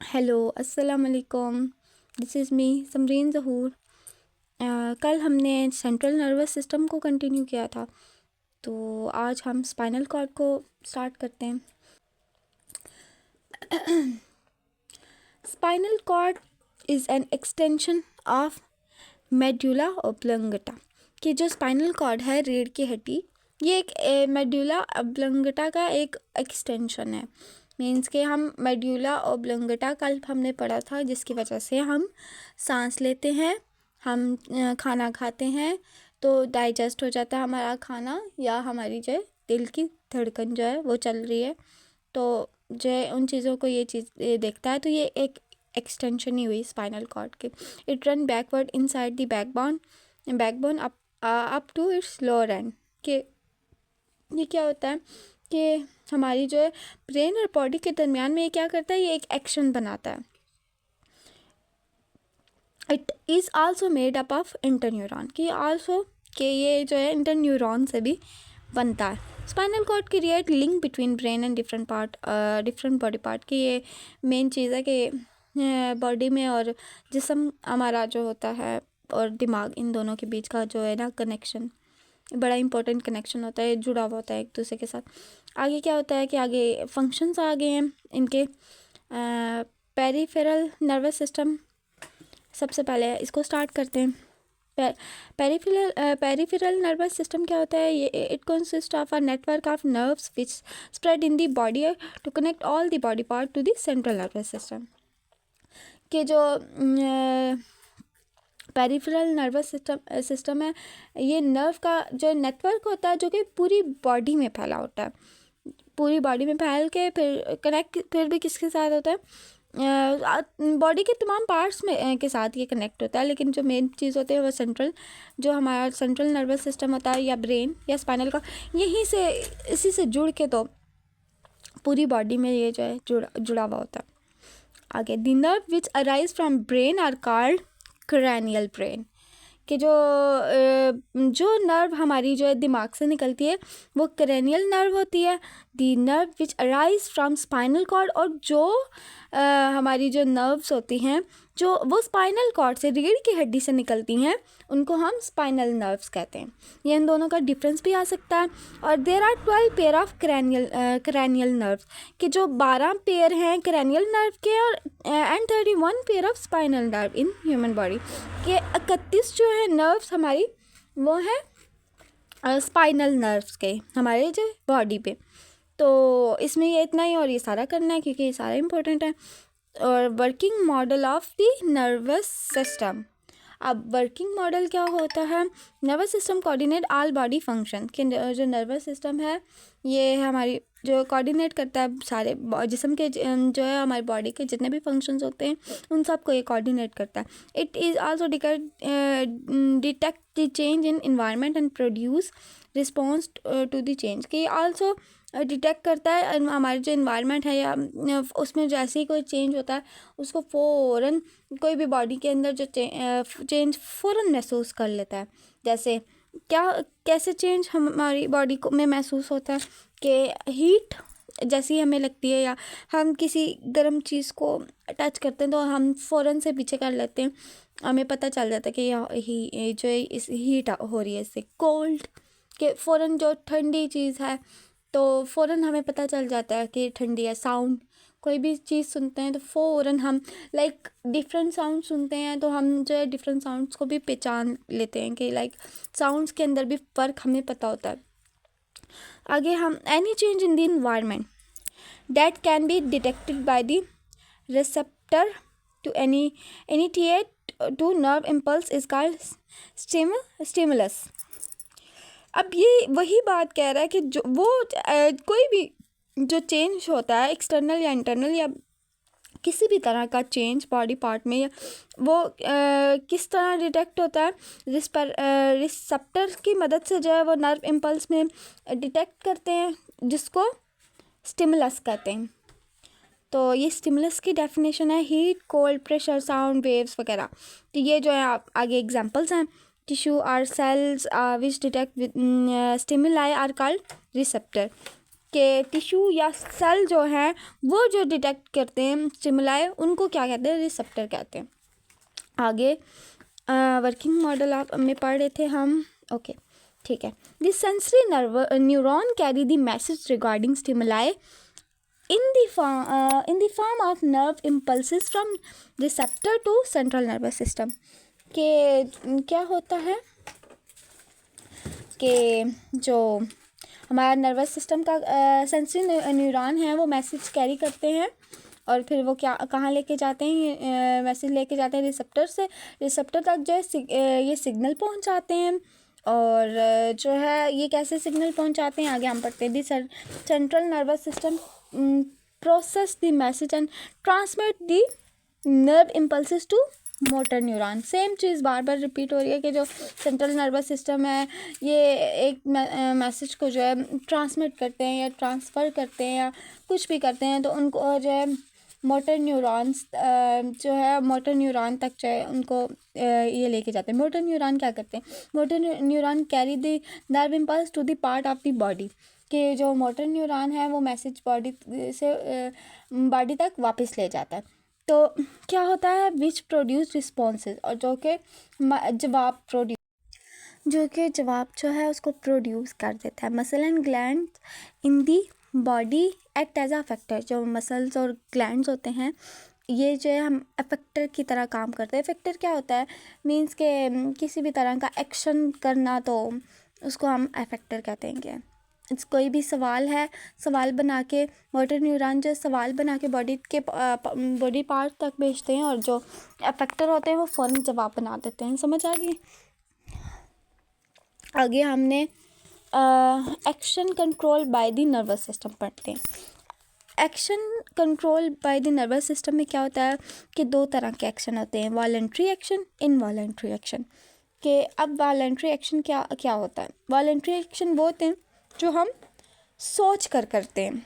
Hello अस्सलाम वालेकुम। This is me Samreen ज़हूर। कल हमने सेंट्रल नर्वस सिस्टम को कंटिन्यू किया था, तो आज हम स्पाइनल कॉर्ड को स्टार्ट करते हैं। Spinal cord is an extension of medulla oblongata. कि जो स्पाइनल कॉर्ड है, रीढ़ की हड्डी, ये एक मेडुला ओब्लंगटा का एक एक्सटेंशन है। मीन्स के हम मेडुला ओब्लंगटा कल हमने पढ़ा था, जिसकी वजह से हम सांस लेते हैं, हम खाना खाते हैं, तो डाइजेस्ट हो जाता है हमारा खाना, या हमारी जो है दिल की धड़कन जो है वो चल रही है, तो जो है उन चीज़ों को ये देखता है। तो ये एक एक्सटेंशन ही हुई स्पाइनल कॉर्ड के। It run backward inside the backbone up to its lower end. कि ये क्या होता है कि हमारी जो है ब्रेन और बॉडी के दरमियान में ये क्या करता है, ये एक एक्शन बनाता है। It is also made up of interneuron. कि ये जो है इंटरन्यूरॉन से भी बनता है। Spinal cord create link between brain and different body part. की ये मेन चीज़ है कि बॉडी में और जिस्म हमारा जो होता है और दिमाग, इन दोनों के बीच का जो है ना कनेक्शन, बड़ा इंपॉर्टेंट कनेक्शन होता है, जुड़ा हुआ होता है एक दूसरे के साथ। आगे क्या होता है कि आगे फंक्शंस आ गए हैं इनके। पेरिफेरल नर्वस सिस्टम, सबसे पहले इसको स्टार्ट करते हैं। पेरिफेरल नर्वस सिस्टम क्या होता है? ये it consist of a network of nerves which spread in the body to connect all the body part to the central nervous system. के जो पेरिफेरल नर्वस सिस्टम है, ये नर्व का जो नेटवर्क होता है, जो कि पूरी बॉडी में फैला होता है। पूरी बॉडी में फैल के फिर कनेक्ट फिर भी किसके साथ होता है? बॉडी के तमाम पार्ट्स में के साथ ये कनेक्ट होता है, लेकिन जो मेन चीज़ होती है वो जो हमारा सेंट्रल नर्वस सिस्टम होता है, या ब्रेन या स्पाइनल का, इसी से जुड़ के तो पूरी बॉडी में ये जो है जुड़ा हुआ होता है। आगे, the nerve which arise from brain are called cranial brain. कि जो नर्व हमारी जो है दिमाग से निकलती है वो क्रेनियल नर्व होती है। The nerve which arise from spinal cord, और जो हमारी जो नर्व्स होती हैं जो वो स्पाइनल कॉर्ड से, रीढ़ की हड्डी से निकलती हैं, उनको हम स्पाइनल नर्व्स कहते हैं। ये इन दोनों का डिफरेंस भी आ सकता है। और there are 12 pair of cranial nerves. कि जो 12 पेयर हैं क्रैनियल नर्व के, और and 31 pair of spinal nerve in human body. के 31 जो है नर्व्स हमारी, वो है स्पाइनल नर्व्स के हमारे जो बॉडी पे। तो इसमें ये इतना ही, और ये सारा करना है क्योंकि ये सारा इंपॉर्टेंट है। और working model of the nervous system. अब वर्किंग मॉडल क्या होता है? Nervous system coordinate all body function. कि जो नर्वस सिस्टम है, ये हमारी जो कोऑर्डिनेट करता है सारे जिस्म के जो है हमारी बॉडी के जितने भी फंक्शंस होते हैं, उन सबको ये कोऑर्डिनेट करता है। It is also detect the change in environment and produce response to the change. कि आल्सो डिटेक्ट करता है हमारे जो इन्वायरमेंट है, या उसमें जैसे ही कोई चेंज होता है, उसको फ़ौरन कोई भी बॉडी के अंदर जो चेंज फ़ौरन महसूस कर लेता है। जैसे कैसे चेंज हमारी बॉडी को में महसूस होता है कि हीट जैसी हमें लगती है, या हम किसी गर्म चीज़ को टच करते हैं तो हम फ़ौरन से पीछे कर लेते हैं, हमें पता चल जाता है कि जो है इस हीट हो रही है, इससे कोल्ड। के फ़ौरन जो ठंडी चीज़ है तो फ़ौरन हमें पता चल जाता है कि ठंडी है। साउंड, कोई भी चीज़ सुनते हैं तो फ़ौरन हम डिफरेंट साउंड सुनते हैं, तो हम जो है डिफरेंट साउंड्स को भी पहचान लेते हैं कि साउंड्स के अंदर भी फ़र्क हमें पता होता है। आगे हम any change in the environment that can be detected by the receptor to initiate to nerve impulse is called stimulus. अब ये वही बात कह रहा है कि जो वो कोई भी जो चेंज होता है, एक्सटर्नल या इंटरनल या किसी भी तरह का चेंज बॉडी पार्ट में, या वो किस तरह डिटेक्ट होता है? रिसेप्टर की मदद से जो है वो नर्व इम्पल्स में डिटेक्ट करते हैं, जिसको स्टिमुलस कहते हैं। तो ये स्टिमुलस की डेफिनेशन है heat, cold, pressure, sound waves वगैरह। तो ये जो है आप आगे एग्जांपल्स हैं। टिश्यू और cells which detect stimuli are called receptor. कि टिश्यू या सेल जो हैं वो जो डिटेक्ट करते हैं स्टिमुलाई, उनको क्या कहते हैं? रिसेप्टर कहते हैं। आगे वर्किंग मॉडल आप में पढ़ रहे थे हम, ओके ठीक है। The sensory neuron carry the message regarding stimuli in the form of nerve impulses from receptor to central nervous system। के क्या होता है कि जो हमारा नर्वस सिस्टम का सेंसरी न्यूरॉन है वो मैसेज कैरी करते हैं और फिर वो क्या कहाँ लेके जाते हैं? मैसेज लेके जाते हैं रिसेप्टर से, रिसेप्टर तक जो है ये सिग्नल पहुंचाते हैं। और जो है ये कैसे सिग्नल पहुंचाते हैं आगे हम पढ़ते हैं। The central nervous system process the message and transmit the nerve impulses to motor neuron. Same चीज़ बार बार रिपीट हो रही है कि जो सेंट्रल नर्वस सिस्टम है ये एक मैसेज को जो है ट्रांसमिट करते हैं या ट्रांसफ़र करते हैं या कुछ भी करते हैं, तो उनको जो है मोटर न्यूरॉन्स जो है मोटर न्यूरॉन तक जो है उनको ये लेके जाते हैं। मोटर न्यूरॉन क्या करते हैं? Motor neuron carry the nerve impulse to the part of the body, कि जो मोटर न्यूरॉन है वो मैसेज बॉडी से बॉडी तक वापस ले जाता है। तो क्या होता है? विच प्रोड्यूस रिस्पॉन्सेज, और जो कि जवाब जो है उसको प्रोड्यूस कर देता है। Muscle and glands in the body act as a factor. जो मसल्स और ग्लैंड्स होते हैं ये जो है हम अफेक्टर की तरह काम करते हैं। अफेक्टर क्या होता है? मींस के किसी भी तरह का एक्शन करना, तो उसको हम अफेक्टर कहते हैं। क्या कोई भी सवाल है, सवाल बना के मोटर न्यूरॉन जो सवाल बना के बॉडी पार्ट तक भेजते हैं और जो अफेक्टर होते हैं वो फ़ौरन जवाब बना देते हैं। समझ आ गई? आगे हमने action control by the nervous system पढ़ते हैं। Action control by the nervous system में क्या होता है कि दो तरह के एक्शन होते हैं, वॉलंटरी एक्शन, इनवॉलंटरी एक्शन। कि अब वॉलंटरी एक्शन क्या होता है? वॉलंटरी एक्शन वो होते हैं जो हम सोच कर करते हैं,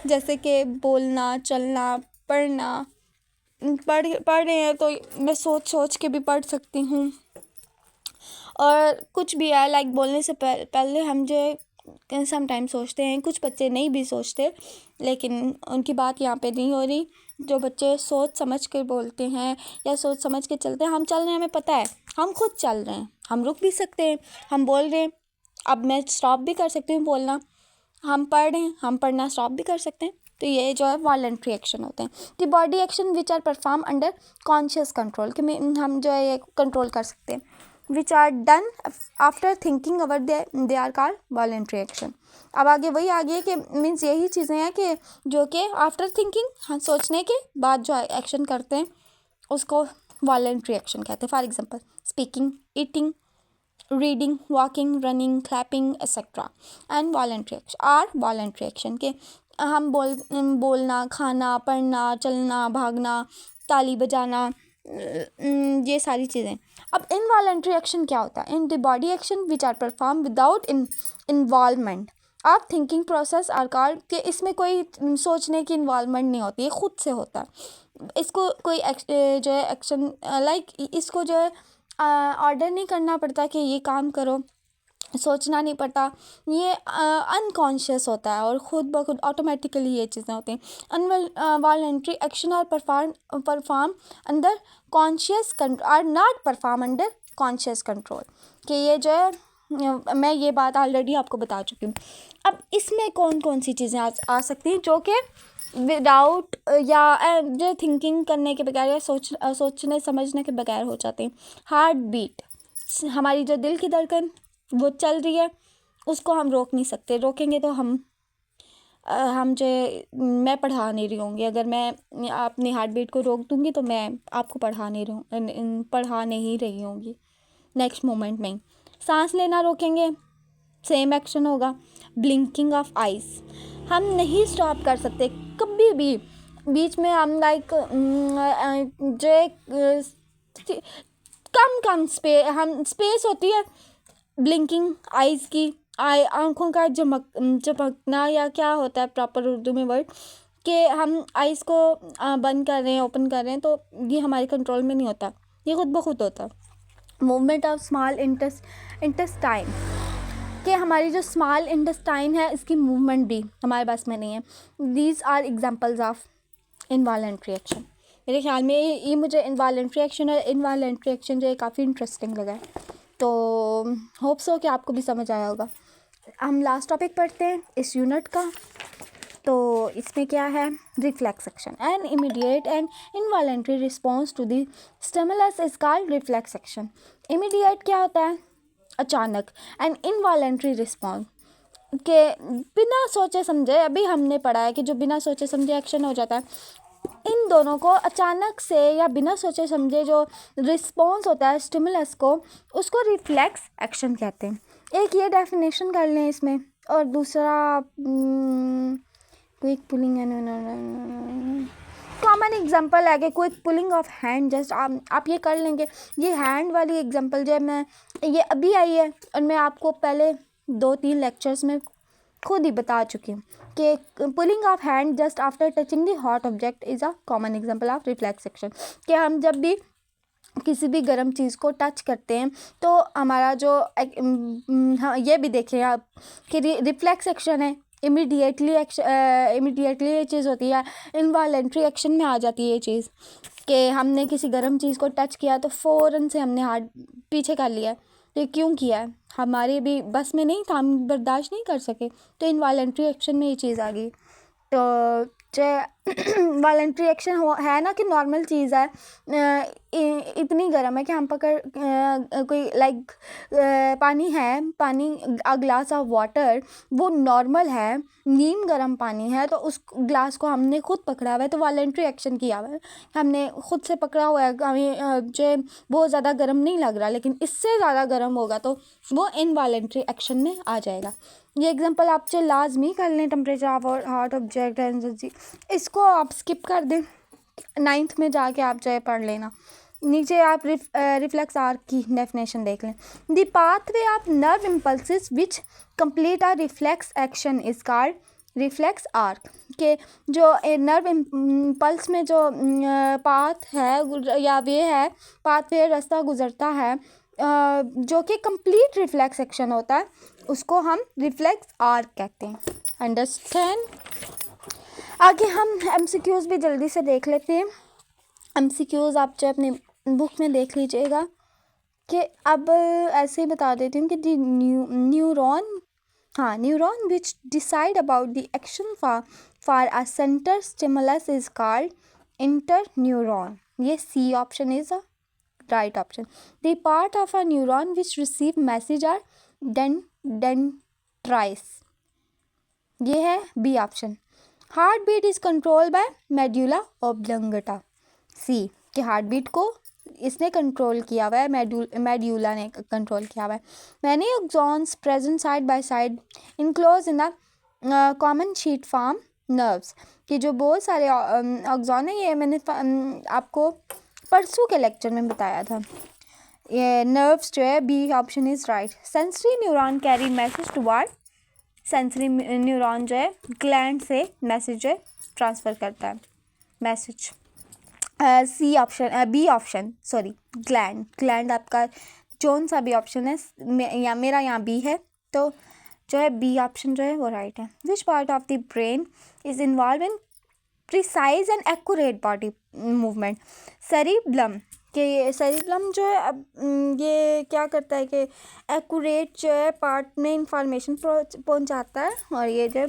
जैसे कि बोलना, चलना, पढ़ना। पढ़ रहे हैं तो मैं सोच के भी पढ़ सकती हूँ। और कुछ भी है लाइक बोलने से पहले हम जो समटाइम सोचते हैं, कुछ बच्चे नहीं भी सोचते, लेकिन उनकी बात यहाँ पे नहीं हो रही। जो बच्चे सोच समझ कर बोलते हैं या सोच समझ के चलते हैं, हम चल रहे हैं, हमें पता है हम खुद चल रहे हैं, हम रुक भी सकते हैं, हम बोल रहे हैं, अब मैं स्टॉप भी कर सकती हूँ बोलना, हम पढ़ रहे हैं, हम पढ़ना स्टॉप भी कर सकते हैं। तो ये जो है वॉलंटरी एक्शन होते हैं। The body action which are perform under conscious control, कि हम जो है ये कंट्रोल कर सकते हैं। Which are done after thinking our they are called voluntary action. अब आगे वही आगे कि मीन्स यही चीज़ें हैं कि जो कि आफ्टर थिंकिंग, हाँ सोचने के बाद जो एक्शन करते हैं उसको वॉलंटरी एक्शन कहते हैं। For example speaking, eating, reading, walking, running, clapping etcetera and voluntary action are voluntary action. के हम बोलना, खाना, पढ़ना, चलना, भागना, ताली बजाना, ये सारी चीज़ें। अब इनवॉलंटरी एक्शन क्या होता है? In the body action which are perform without involvement of thinking process are called, कि इसमें कोई सोचने की इन्वॉल्वमेंट नहीं होती, ये खुद से होता है। इसको कोई जो है एक्शन लाइक इसको जो है ऑर्डर नहीं करना पड़ता कि ये काम करो, सोचना नहीं पड़ता, ये अनकॉन्शियस होता है और खुद ब खुद ऑटोमेटिकली ये चीज़ें होती हैं। Involuntary action are perform under conscious are not perform under conscious control. कि ये जो है मैं ये बात ऑलरेडी आपको बता चुकी हूँ। अब इसमें कौन कौन सी चीज़ें आ सकती हैं जो कि विदाउट या जो थिंकिंग करने के बगैर या सोचने समझने के बगैर हो जाते हैं। हार्ट बीट, हमारी जो दिल की धड़कन वो चल रही है, उसको हम रोक नहीं सकते। रोकेंगे तो हम जो मैं पढ़ा नहीं रही होंगी। अगर मैं अपनी हार्ट बीट को रोक दूँगी तो मैं आपको पढ़ा नहीं रही होंगी नेक्स्ट मोमेंट में। सांस लेना रोकेंगे, सेम एक्शन होगा। ब्लिंकिंग ऑफ आइज़, हम नहीं स्टॉप कर सकते कभी भी। बीच में हम लाइक जो कम स्पेस होती है ब्लिंकिंग आइज़ की, आँखों का झपकना, या क्या होता है प्रॉपर उर्दू में वर्ड, कि हम आइज़ को बंद कर रहे हैं, ओपन कर रहे हैं, तो ये हमारे कंट्रोल में नहीं होता, ये खुद ब खुद होता है। मूवमेंट ऑफ स्मॉल इंटेस्टाइन, कि हमारी जो स्मॉल इंटेस्टाइन है इसकी मूवमेंट भी हमारे पास में नहीं है. These are examples of involuntary action. मेरे ख्याल में ये मुझे इनवॉलेंट्री एक्शन और इनवॉलेंट्री एक्शन जो है काफ़ी इंटरेस्टिंग लगा है. तो होप सो कि आपको भी समझ आया होगा. हम लास्ट टॉपिक पढ़ते हैं इस यूनिट का. तो इसमें क्या है, reflex action. An immediate and involuntary response to the stimulus is called reflex action. Immediate क्या होता है, अचानक. एंड इनवॉलेंट्री रिस्पॉन्स के बिना सोचे समझे, अभी हमने पढ़ा है कि जो बिना सोचे समझे एक्शन हो जाता है, इन दोनों को अचानक से या बिना सोचे समझे जो रिस्पॉन्स होता है स्टिमुलस को, उसको रिफ्लेक्स एक्शन कहते हैं. एक ये डेफिनेशन कर लें इसमें, और दूसरा quick pulling and common example है कि quick pulling of hand. Just आप ये कर लेंगे. ये हैंड वाली एग्जांपल जो है मैं ये अभी आई है और मैं आपको पहले 2-3 लेक्चर्स में खुद ही बता चुकी हूँ कि pulling of hand just after touching the hot object is a common example of reflex action. कि हम जब भी किसी भी गर्म चीज़ को टच करते हैं तो हमारा जो हाँ ये भी देखें आप कि रिफ्लेक्स एक्शन है. इमीडिएटली ये चीज़ होती है. इनवॉलेंट्री एक्शन में आ जाती है ये चीज़ कि हमने किसी गर्म चीज़ को टच किया तो फ़ौरन से हमने हाथ पीछे कर लिया. तो क्यों किया है, हमारे भी बस में नहीं था, हम बर्दाश्त नहीं कर सके, तो इनवॉलेंट्री एक्शन में ये चीज़ आ गई. तो वॉलेंट्री एक्शन है ना कि नॉर्मल चीज़ है. इतनी गर्म है कि हम कोई लाइक पानी है, अ ग्लास ऑफ वाटर, वो नॉर्मल है, नीम गर्म पानी है, तो उस ग्लास को हमने खुद पकड़ा हुआ है, तो वॉलेंट्री एक्शन किया हुआ है. हमने खुद से पकड़ा हुआ है, हमें जो बहुत ज़्यादा गर्म नहीं लग रहा, लेकिन इससे ज़्यादा गर्म होगा तो वो इनवॉलेंट्री एक्शन में आ जाएगा. ये एग्जांपल आप चाहे लाजमी कर लें, temperature of hot object energy, इसको आप स्किप कर दें, 9th में जाके आप चाहे पढ़ लेना. नीचे आप रिफ्लेक्स आर्क की डेफिनेशन देख लें. The pathway of nerve impulses which complete a reflex action is called reflex arc. के जो नर्व इम्पल्स में जो पाथ है या वे है, पाथवे रास्ता गुजरता है जो कि कंप्लीट रिफ्लेक्स एक्शन होता है, उसको हम रिफ्लेक्स आर्क कहते हैं. अंडरस्टैंड. आगे हम एमसीक्यूज भी जल्दी से देख लेते हैं. एमसीक्यूज आप जो अपनी बुक में देख लीजिएगा कि अब ऐसे ही बता देती हूँ कि neuron which decide about the action for a centre stimulus is called interneuron. ये C option is a right option. The part of a neuron which receive message are dendrites. ये है B option. Heart beat is control by medulla oblongata. C कि heart beat को इसने control किया हुआ है, medulla ने कंट्रोल किया हुआ है. Many axons present side by side enclose in the common sheet form nerves. कि जो बहुत सारे एक्सॉन है, ये मैंने आपको परसों के लेक्चर में बताया था. ये नर्व्स जो है, B option is right. Sensory neuron carry message toward. Sensory neuron जो है ग्लैंड से मैसेज जो है ट्रांसफ़र करता है message. C option, B option sorry, gland आपका कौन सा भी ऑप्शन है, या मेरा यहाँ बी है, तो जो है बी ऑप्शन जो है वो राइट है. Which part of the brain is involve in precise and accurate body movement. Cerebellum. कि सेरिब्लम जो है अब ये क्या करता है कि एक्यूरेट जो है पार्ट में इंफॉर्मेशन पहुंचाता है, और ये जो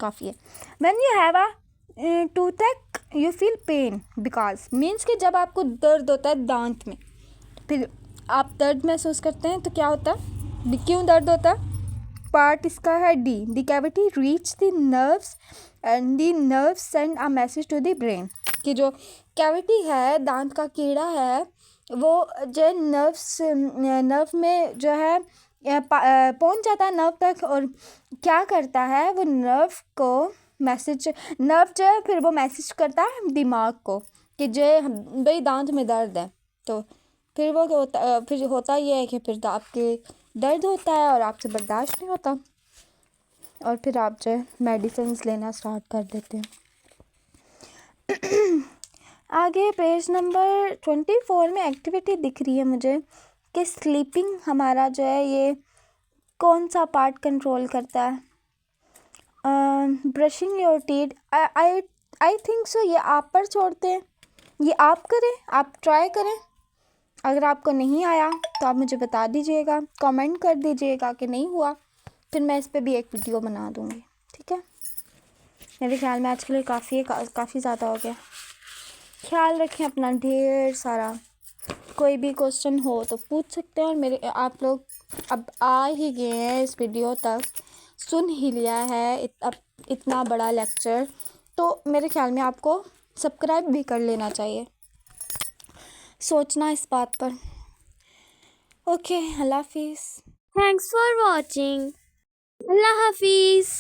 काफ़ी है. When you have a toothache you feel pain because means कि जब आपको दर्द होता है दांत में, फिर आप दर्द महसूस करते हैं, तो क्या होता है, क्यों दर्द होता है. पार्ट इसका है D. The cavity reach the nerves and the nerves send a message to the brain. कि जो कैविटी है, दांत का कीड़ा है, वो जो नर्व में जो है पहुंच जाता है नर्व तक, और क्या करता है वो नर्व जो है फिर वो मैसेज करता है दिमाग को कि जो भाई दांत में दर्द है. तो फिर वो फिर होता ये है कि फिर आपके दर्द होता है और आपसे बर्दाश्त नहीं होता, और फिर आप जो है मेडिसिन लेना स्टार्ट कर देते हैं. आगे पेज नंबर 24 में एक्टिविटी दिख रही है मुझे कि स्लीपिंग हमारा जो है ये कौन सा पार्ट कंट्रोल करता है। Brushing your teeth, I think so ये आप पर छोड़ते हैं, ये आप करें, आप ट्राई करें। अगर आपको नहीं आया तो आप मुझे बता दीजिएगा, कमेंट कर दीजिएगा कि नहीं हुआ, फिर मैं इस पे भी एक वीडियो बना दूँगी, ठीक है। मेरे ख्याल में आज के लिए काफ़ी ज़्यादा हो गया। ख्याल रखें अपना ढेर सारा। कोई भी क्वेश्चन हो तो पूछ सकते हैं, और मेरे आप लोग अब आ ही गए हैं इस वीडियो तक, सुन ही लिया है इतना बड़ा लेक्चर, तो मेरे ख्याल में आपको सब्सक्राइब भी कर लेना चाहिए। सोचना इस बात पर। ओके, अल्लाह हाफिज़। Thanks for watching. Allah Hafiz.